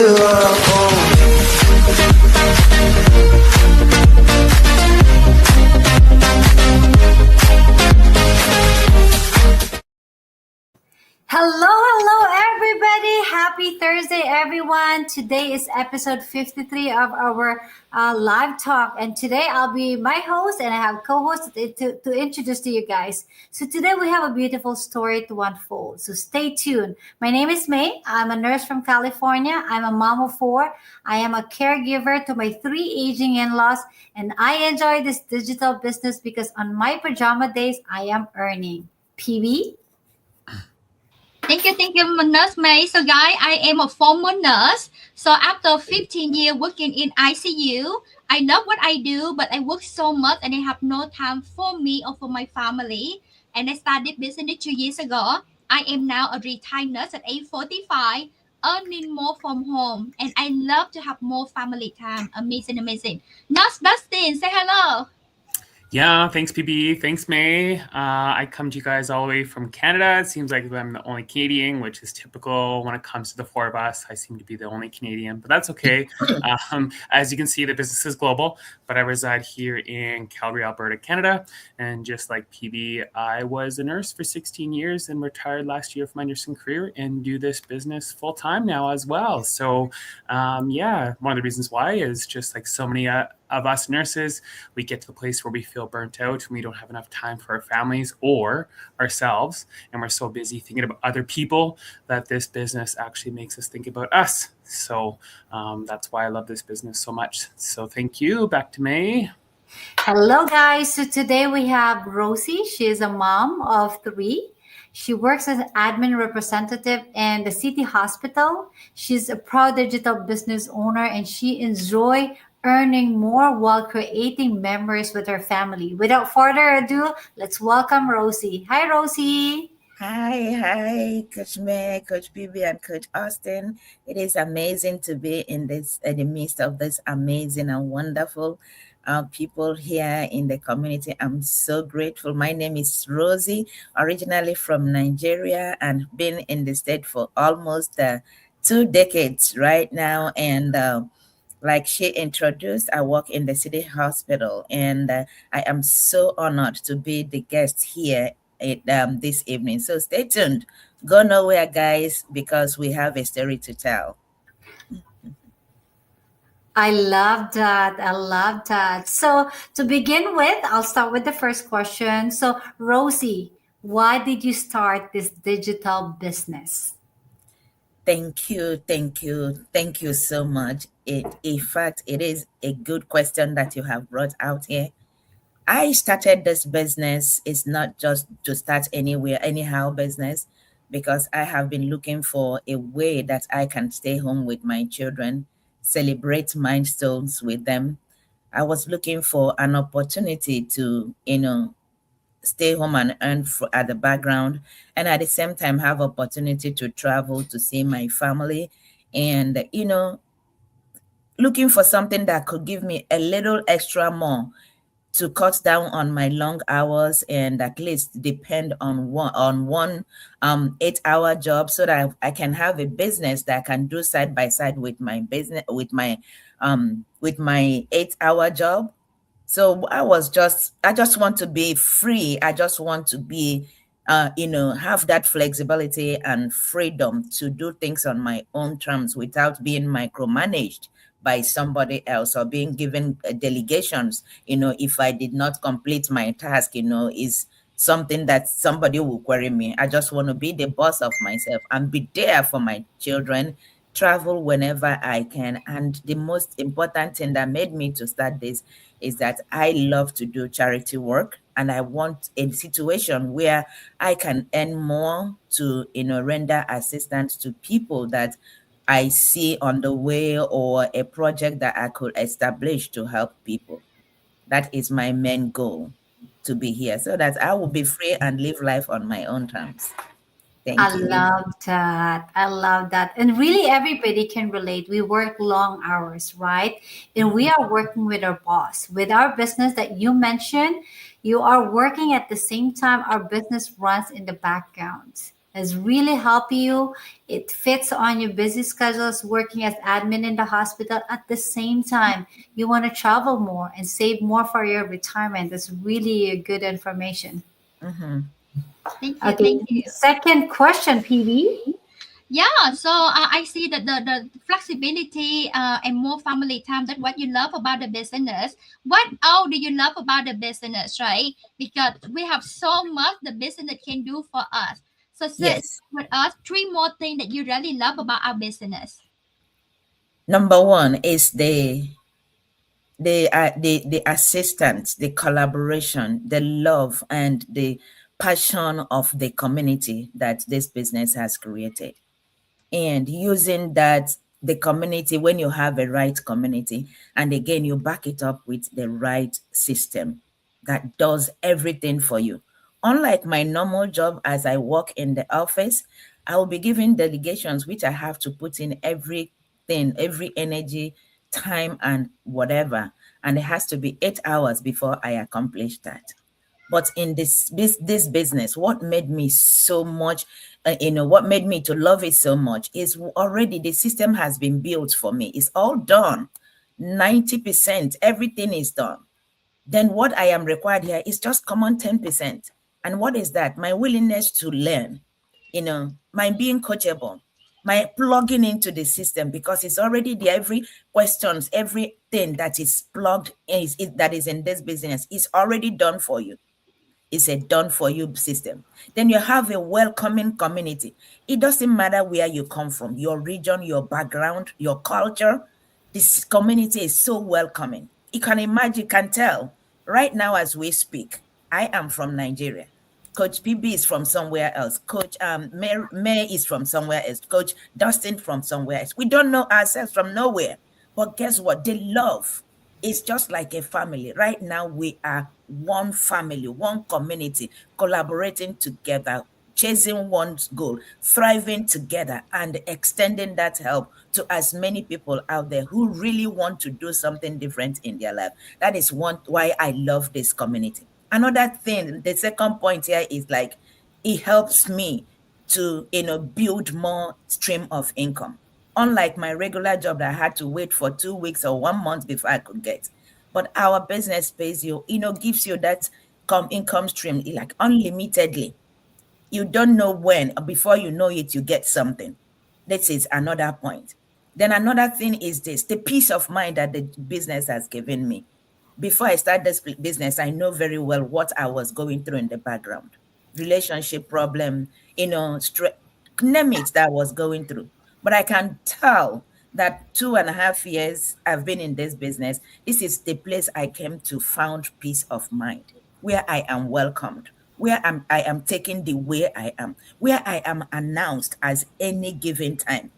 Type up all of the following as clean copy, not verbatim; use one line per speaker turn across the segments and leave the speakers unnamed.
Hello, everybody. Happy Thursday, everyone. Today is episode 53 of our live talk. And today I'll be my host and I have co-hosts to introduce to you guys. So today we have a beautiful story to unfold. So stay tuned. My name is May. I'm a nurse from California. I'm a mom of 4. I am a caregiver to my 3 aging in-laws. And I enjoy this digital business because on my pajama days, I am earning. PB?
Thank you, Nurse May. So, guys, I am a former nurse. So, after 15 years working in ICU, I love what I do, but I work so much and I have no time for me or for my family. And I started business 2 years ago. I am now a retired nurse at age 45, earning more from home. And I love to have more family time. Amazing. Nurse Dustin, say hello.
Yeah, thanks, PB. Thanks, May. I come to you guys all the way from Canada. It seems like I'm the only Canadian, which is typical when it comes to the 4 of us. I seem to be the only Canadian, but that's okay. As you can see, the business is global, but I reside here in Calgary, Alberta, Canada. And just like PB, I was a nurse for 16 years and retired last year from my nursing career and do this business full time now as well. So, one of the reasons why is just like so many of us nurses, we get to the place where we feel burnt out and we don't have enough time for our families or ourselves. And we're so busy thinking about other people that this business actually makes us think about us. So that's why I love this business so much. So thank you. Back to May.
Hello, guys. So today we have Rosie. She is a mom of 3. She works as an admin representative in the city hospital. She's a proud digital business owner and she enjoys earning more while creating memories with her family. Without further ado, let's welcome Rosie. Hi, Rosie.
Hi, Coach May, Coach BB, and Coach Austin. It is amazing to be in the midst of this amazing and wonderful people here in the community. I'm so grateful. My name is Rosie, originally from Nigeria, and been in the state for almost 2 decades right now. And like she introduced, I work in the city hospital, and I am so honored to be the guest here this evening. So stay tuned. Go nowhere, guys, because we have a story to tell.
I love that. So to begin with, I'll start with the first question. So Rosie, why did you start this digital business?
Thank you so much. In fact, it is a good question that you have brought out here. I started this business. It's not just to start anywhere, anyhow business, because I have been looking for a way that I can stay home with my children, celebrate milestones with them. I was looking for an opportunity to, stay home and earn at the background, and at the same time have opportunity to travel to see my family, and looking for something that could give me a little extra more to cut down on my long hours and at least depend on one 8-hour job, so that I can have a business that I can do side by side with my business, with my 8-hour job. So I just want to be free. I just want to be, have that flexibility and freedom to do things on my own terms without being micromanaged by somebody else or being given delegations. If I did not complete my task, is something that somebody will query me. I just want to be the boss of myself and be there for my children, travel whenever I can. And the most important thing that made me to start this is that I love to do charity work, and I want a situation where I can earn more to, render assistance to people that I see on the way, or a project that I could establish to help people. That is my main goal, to be here so that I will be free and live life on my own terms. Thank you.
I love that. And really, everybody can relate. We work long hours, right? And we are working with our boss. With our business that you mentioned, you are working at the same time our business runs in the background. It's really help you. It fits on your busy schedules, working as admin in the hospital. At the same time, you want to travel more and save more for your retirement. That's really a good information.
Mm-hmm.
Thank you.
Okay,
Thank you.
second question, PB.
Yeah, so I see that the flexibility and more family time, that's what you love about the business. What else do you love about the business, right? Because we have so much the business can do for us. So share
Yes.
with us three more things that you really love about our business.
Number one is the assistance, the collaboration, the love, and the passion of the community that this business has created. And using that, the community, when you have a right community, and again you back it up with the right system that does everything for you. Unlike my normal job, as I work in the office, I will be given delegations which I have to put in everything, every energy, time, and whatever, and it has to be 8 hours before I accomplish that. But in this business, what made me so much, what made me to love it so much is already the system has been built for me. It's all done. 90%, everything is done. Then what I am required here is just common 10%. And what is that? My willingness to learn, my being coachable, my plugging into the system, because it's already there. Every questions, everything that is plugged that is in this business is already done for you. It's a done for you system. Then you have a welcoming community. It doesn't matter where you come from, your region, your background, your culture. This community is so welcoming. You can imagine, you can tell right now as we speak, I am from Nigeria. Coach PB is from somewhere else. Coach May is from somewhere else. Coach Dustin from somewhere else. We don't know ourselves from nowhere. But guess what? The love is just like a family. Right now, we are one family, one community, collaborating together, chasing one goal, thriving together, and extending that help to as many people out there who really want to do something different in their life. That is why I love this community. Another thing, the second point here is like it helps me to build more stream of income. Unlike my regular job that I had to wait for 2 weeks or 1 month before I could get. But our business pays you, gives you that income stream like unlimitedly. You don't know when, before you know it, you get something. This is another point. Then another thing is this, the peace of mind that the business has given me. Before I start this business, I know very well what I was going through in the background. Relationship problem, name it, that I was going through. But I can tell that 2.5 years I've been in this business, this is the place I came to found peace of mind, where I am welcomed, where I am taken the way I am, where I am announced as any given time.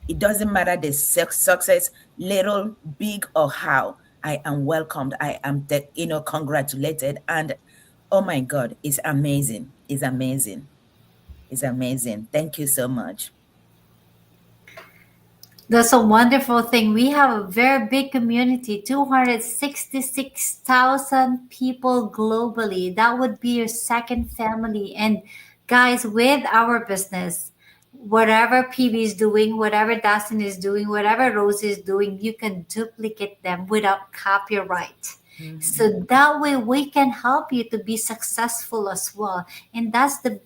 It doesn't matter the success, little, big, or how. I am welcomed. I am, congratulated. And oh my God, it's amazing. It's amazing. It's amazing. Thank you so much.
That's a wonderful thing. We have a very big community, 266,000 people globally. That would be your second family. And guys, with our business, whatever PB is doing, whatever Dustin is doing, whatever Rosie is doing, you can duplicate them without copyright. So that way we can help you to be successful as well. And that's the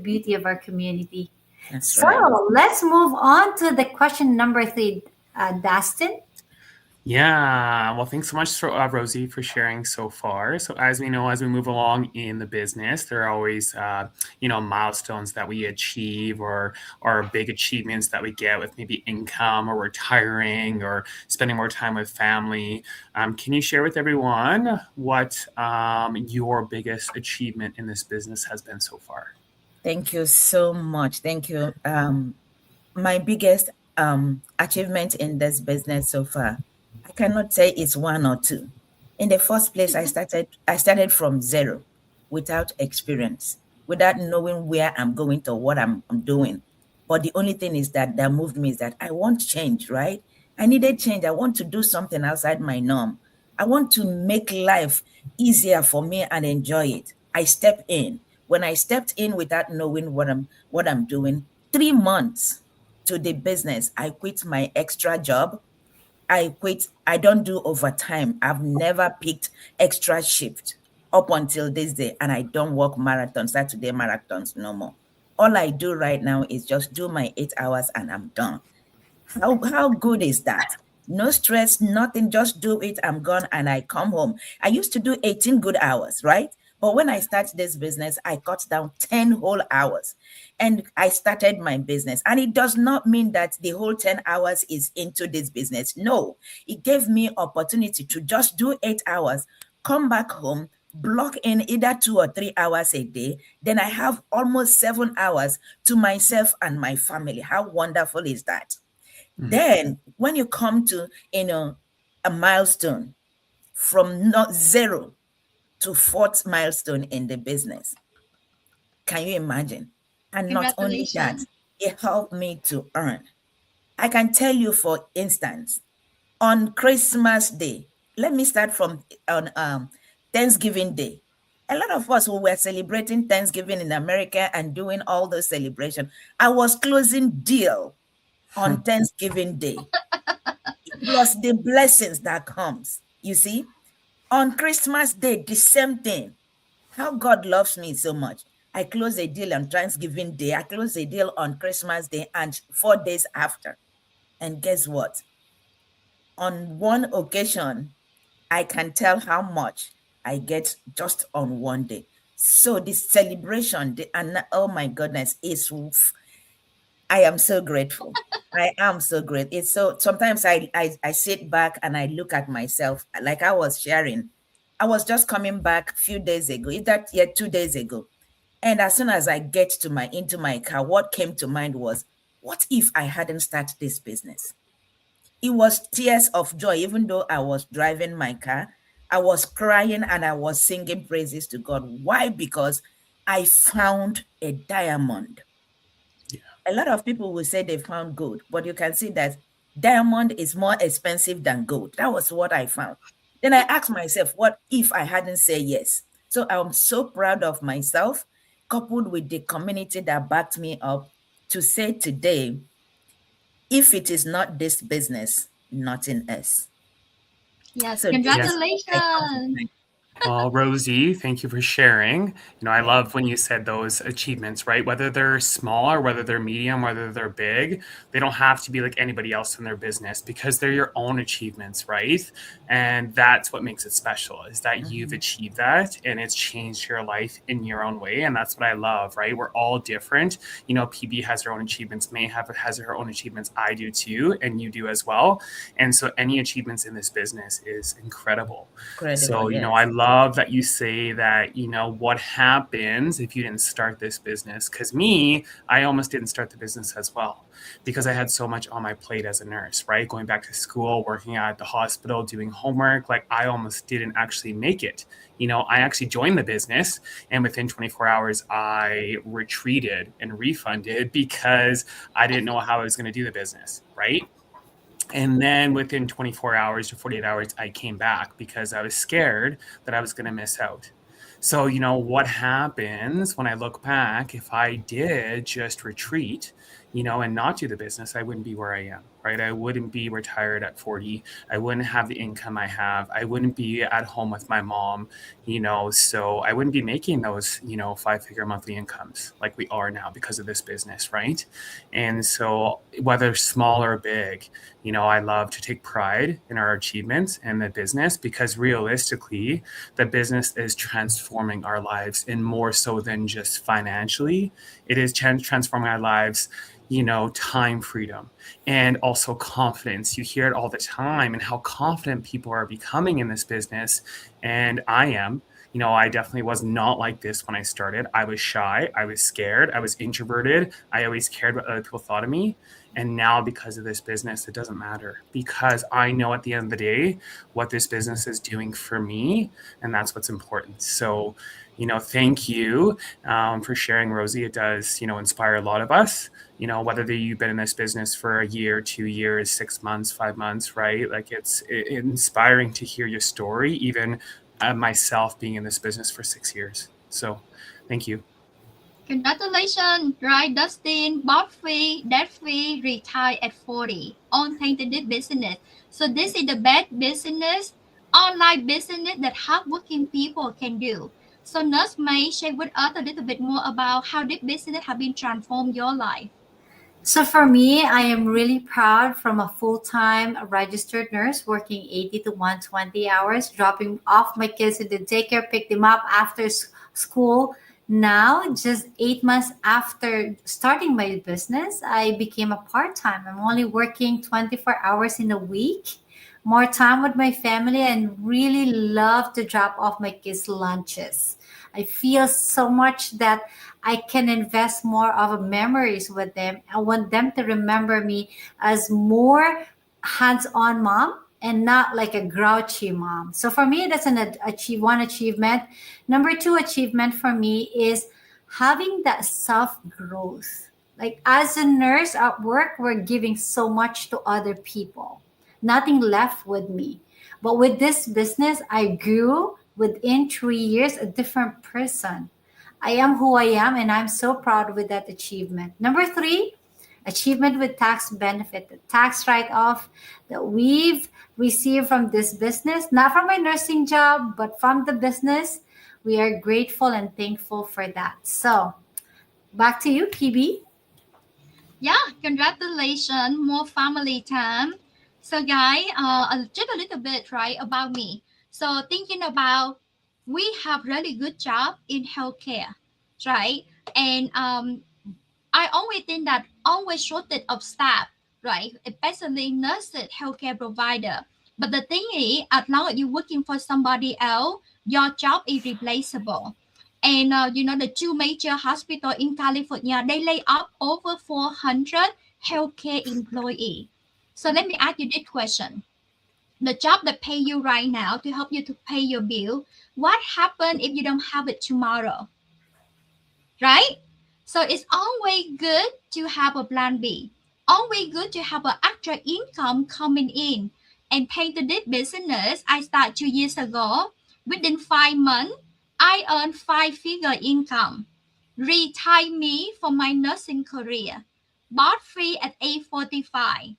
beauty of our community.
That's
So
right.
let's move on to the question number three, Dustin.
Yeah, well, thanks so much, Rosie, for sharing so far. So, as we know, as we move along in the business, there are always, milestones that we achieve or big achievements that we get with maybe income or retiring or spending more time with family. Can you share with everyone what your biggest achievement in this business has been so far?
Thank you so much. Thank you. My biggest achievement in this business so far, I cannot say it's one or two. In the first place, I started from zero, without experience, without knowing where I'm going to what I'm doing. But the only thing is that moved me is that I want change, right? I needed change. I want to do something outside my norm. I want to make life easier for me and enjoy it. I step in When I stepped in without knowing what I'm doing, 3 months to the business, I quit my extra job. I quit. I don't do overtime. I've never picked extra shift up until this day, and I don't work marathons, Saturday marathons no more. All I do right now is just do my 8 hours and I'm done. How good is that? No stress, nothing, just do it. I'm gone and I come home. I used to do 18 good hours, right? But when I started this business, I cut down 10 whole hours and I started my business. And it does not mean that the whole 10 hours is into this business. No, it gave me opportunity to just do 8 hours, come back home, block in either 2 or 3 hours a day. Then I have almost 7 hours to myself and my family. How wonderful is that? Then when you come to a milestone from not zero to fourth milestone in the business, can you imagine? And not only that,
Congratulations.
it helped me to earn. I can tell you, for instance, on Christmas Day, let me start from on Thanksgiving Day. A lot of us who were celebrating Thanksgiving in America and doing all those celebration, I was closing deal on Thanksgiving Day, plus the blessings that comes. You see, on Christmas Day, the same thing. How God loves me so much. I close a deal on Thanksgiving Day. I close a deal on Christmas Day and 4 days after. And guess what? On one occasion, I can tell how much I get just on one day. So the celebration, and oh my goodness, I am so grateful. I am so great. It's so sometimes I sit back and I look at myself like I was sharing. I was just coming back a few days ago, is that 2 days ago. And as soon as I get to my into my car, what came to mind was, what if I hadn't started this business? It was tears of joy, even though I was driving my car. I was crying and I was singing praises to God. Why? Because I found a diamond. A lot of people will say they found gold, but you can see that diamond is more expensive than gold. That was what I found. Then I asked myself, what if I hadn't said yes? So I'm so proud of myself, coupled with the community that backed me up, to say today, if it is not this business, nothing else.
Yes,
So this
Yeah.
is what I come to
congratulations.
thank.
Well, Rosie, thank you for sharing. I love when you said those achievements, right? Whether they're small or whether they're medium, whether they're big, they don't have to be like anybody else in their business because they're your own achievements, right? And that's what makes it special is that you've
Mhm.
achieved that and it's changed your life in your own way. And that's what I love, right? We're all different. PB has her own achievements, May has her own achievements. I do too, and you do as well. And so any achievements in this business is incredible.
Incredible,
So, I
yes.
love that you say that, what happens if you didn't start this business? Because me, I almost didn't start the business as well because I had so much on my plate as a nurse, right? Going back to school, working at the hospital, doing homework, like I almost didn't actually make it. I actually joined the business and within 24 hours, I retreated and refunded because I didn't know how I was going to do the business, right? And then within 24 hours to 48 hours, I came back because I was scared that I was going to miss out. So, what happens when I look back, if I did just retreat, and not do the business, I wouldn't be where I am, right? I wouldn't be retired at 40. I wouldn't have the income I have. I wouldn't be at home with my mom, so I wouldn't be making those, 5-figure monthly incomes like we are now because of this business, right? And so whether small or big, I love to take pride in our achievements and the business because realistically, the business is transforming our lives and more so than just financially. It is transforming our lives, time freedom and also confidence. You hear it all the time and how confident people are becoming in this business. And I am. I definitely was not like this when I started. I was shy. I was scared. I was introverted. I always cared what other people thought of me. And now, because of this business, it doesn't matter because I know at the end of the day what this business is doing for me. And that's what's important. So, thank you for sharing, Rosie. It does, inspire a lot of us, whether you've been in this business for a year, 2 years, 6 months, 5 months, right? Like it's inspiring to hear your story, even myself being in this business for 6 years. So thank you.
Congratulations, right, Dustin? Bought free, debt free, retired at 40. Untainted business. So this is the best business, online business that hardworking people can do. So Nurse May share with us a little bit more about how this business have been transformed your life.
So for me, I am really proud from a full-time registered nurse working 80 to 120 hours, dropping off my kids in the daycare, pick them up after school. Now, just 8 months after starting my business, I became a part-time. I'm only working 24 hours in a week, more time with my family, and really love to drop off my kids' lunches. I feel so much that I can invest more of memories with them. I want them to remember me as more hands-on mom and not like a grouchy mom. So for me, that's one achievement. Number two achievement for me is having that self growth. Like as a nurse at work, we're giving so much to other people, nothing left with me. But with this business, I grew within 3 years a different person. I am who I am, and I'm so proud with that achievement. Number three, achievement with tax benefit, the tax write off that we've received from this business, not from my nursing job, but from the business. We are grateful and thankful for that. So, back to you, PB.
Yeah, congratulations, more family time. So, guys, just a little bit, right, about me. So, thinking about we have really good job in healthcare, right? And I always think that always shortage of staff, right? Especially nurses, healthcare provider. But the thing is, as long as you're working for somebody else, your job is replaceable. And the two major hospitals in California, they lay off over 400 healthcare employees. So let me ask you this question. The job that pay you right now to help you to pay your bill, what happen if you don't have it tomorrow? Right? So it's always good to have a plan B. Always good to have an extra income coming in. And painted this business, I started 2 years ago. Within 5 months, I earned five-figure income. Retire me from my nursing career. Bought free at age 45.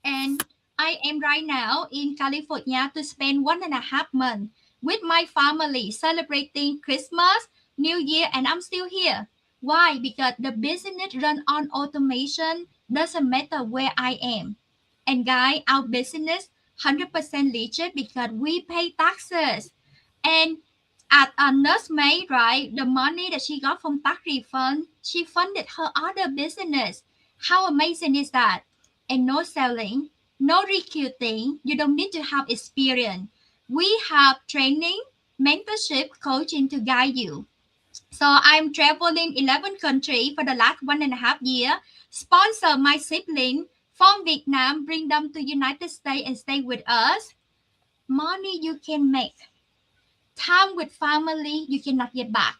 And I am right now in California to spend 1.5 months with my family celebrating Christmas, New Year, and I'm still here. Why? Because the business run on automation doesn't matter where I am. And guys, our business 100% legit because we pay taxes. And at a nursemaid, right, the money that she got from tax refund, she funded her other business. How amazing is that? And no selling, no recruiting. You don't need to have experience. We have training, mentorship, coaching to guide you. So I'm traveling 11 countries for the last 1.5 year. Sponsor my sibling from Vietnam, bring them to United States and stay with us. Money you can make, time with family you cannot get back.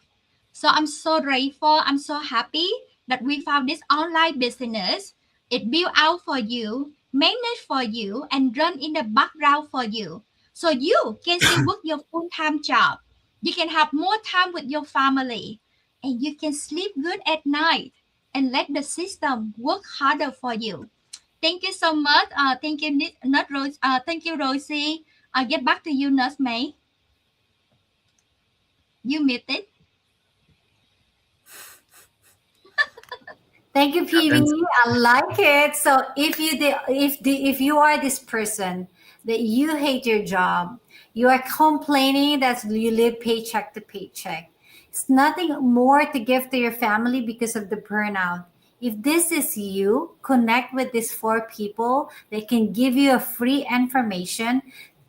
So I'm so grateful. I'm so happy that we found this online business. It built out for you, managed for you, and run in the background for you. So you can still work your full-time job. You can have more time with your family, and you can sleep good at night and let the system work harder for you. Thank you so much. Thank you, not Rose. Thank you, Rosie. I'll get back to you, Nurse May. You muted.
Thank you, PB.
Happens.
I like it. So if you are this person that you hate your job, you are complaining that you live paycheck to paycheck. It's nothing more to give to your family because of the burnout. If this is you, connect with these four people. They can give you a free information,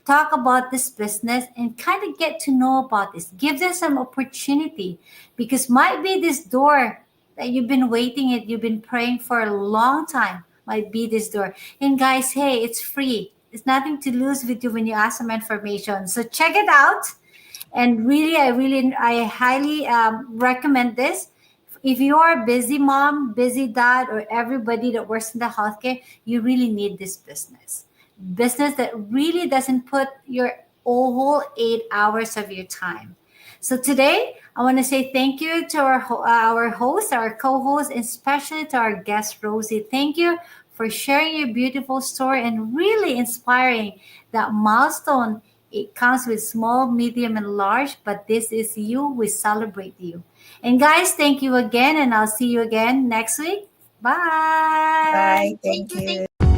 talk about this business, and kind of get to know about this. Give them some opportunity because might be this door that you've been waiting it, you've been praying for a long time, might be this door. And guys, hey, it's free. It's nothing to lose with you when you ask some information. So check it out. And really, I highly recommend this. If you are a busy mom, busy dad, or everybody that works in the healthcare, you really need this business. Business that really doesn't put your whole 8 hours of your time. So today, I want to say thank you to our host, our co-host, and especially to our guest Rosie. Thank you for sharing your beautiful story and really inspiring that milestone. It comes with small, medium, and large, but this is you. We celebrate you. And guys, thank you again, and I'll see you again next week. Bye.
Bye.
Thank
Thank
you. Thank
you.